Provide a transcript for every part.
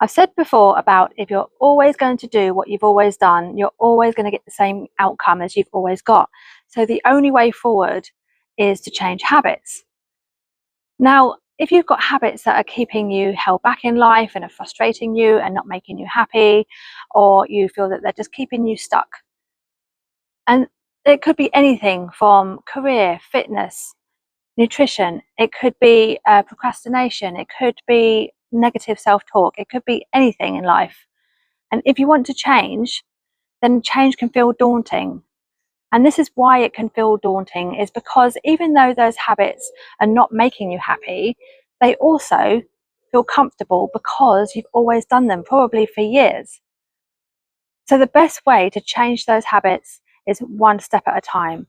I've said before about if you're always going to do what you've always done, you're always going to get the same outcome as you've always got. So the only way forward is to change habits. Now, if you've got habits that are keeping you held back in life and are frustrating you and not making you happy, or you feel that they're just keeping you stuck, and it could be anything from career, fitness, nutrition, it could be procrastination, it could be negative self-talk, it could be anything in life. And if you want to change, then change can feel daunting. And this is why it can feel daunting, is because even though those habits are not making you happy, they also feel comfortable because you've always done them, probably for years. So the best way to change those habits is one step at a time.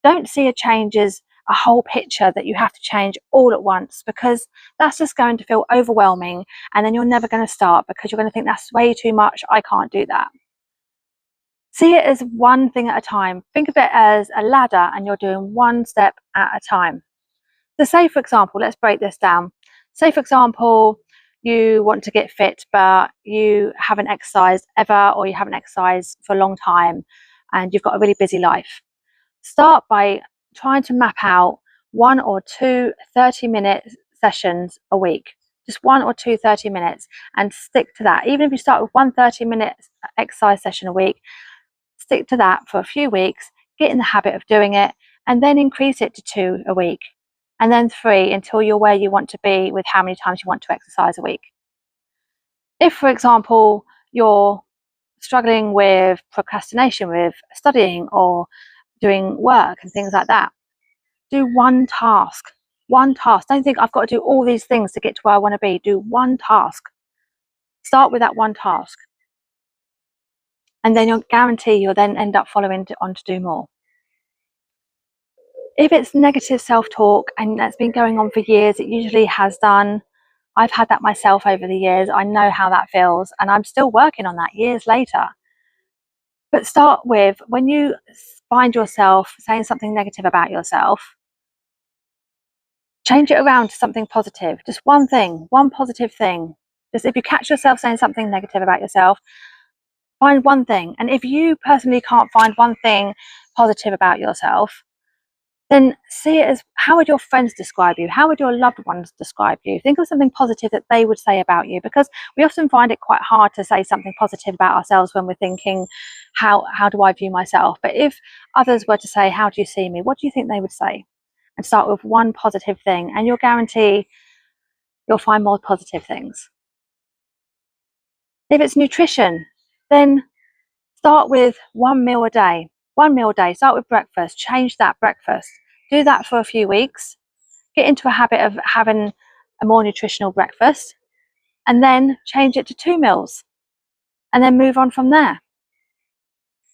Don't see a change as a whole picture that you have to change all at once, because that's just going to feel overwhelming, and then you're never going to start because you're going to think that's way too much, I can't do that. See it as one thing at a time. Think of it as a ladder and you're doing one step at a time. So say, for example, let's break this down. Say, for example, you want to get fit, but you haven't exercised ever, or you haven't exercised for a long time, and you've got a really busy life. Start by trying to map out 1 or 2 30-minute sessions a week. Just 1 or 2 30 minutes, and stick to that. Even if you start with 1 30-minute exercise session a week, stick to that for a few weeks, get in the habit of doing it, and then increase it to 2 a week, and then 3 until you're where you want to be with how many times you want to exercise a week. If, for example, you're struggling with procrastination with studying or doing work and things like that, do one task. One task. Don't think I've got to do all these things to get to where I want to be. Do one task. Start with that one task. And then you'll guarantee you'll then end up following on to do more. If it's negative self-talk and that's been going on for years, it usually has done. I've had that myself over the years. I know how that feels, and I'm still working on that years later. But start with, when you find yourself saying something negative about yourself, change it around to something positive. Just one thing, one positive thing. Just if you catch yourself saying something negative about yourself, find one thing. And if you personally can't find one thing positive about yourself, then see it as, how would your friends describe you? How would your loved ones describe you? Think of something positive that they would say about you, because we often find it quite hard to say something positive about ourselves when we're thinking, how do I view myself? But if others were to say, how do you see me? What do you think they would say? And start with one positive thing, and you'll guarantee you'll find more positive things. If it's nutrition, then start with 1 meal a day. 1 meal a day. Start with breakfast. Change that breakfast. Do that for a few weeks. Get into a habit of having a more nutritional breakfast, and then change it to 2 meals, and then move on from there.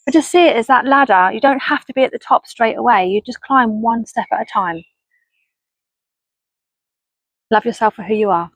But just see it as that ladder. You don't have to be at the top straight away. You just climb one step at a time. Love yourself for who you are.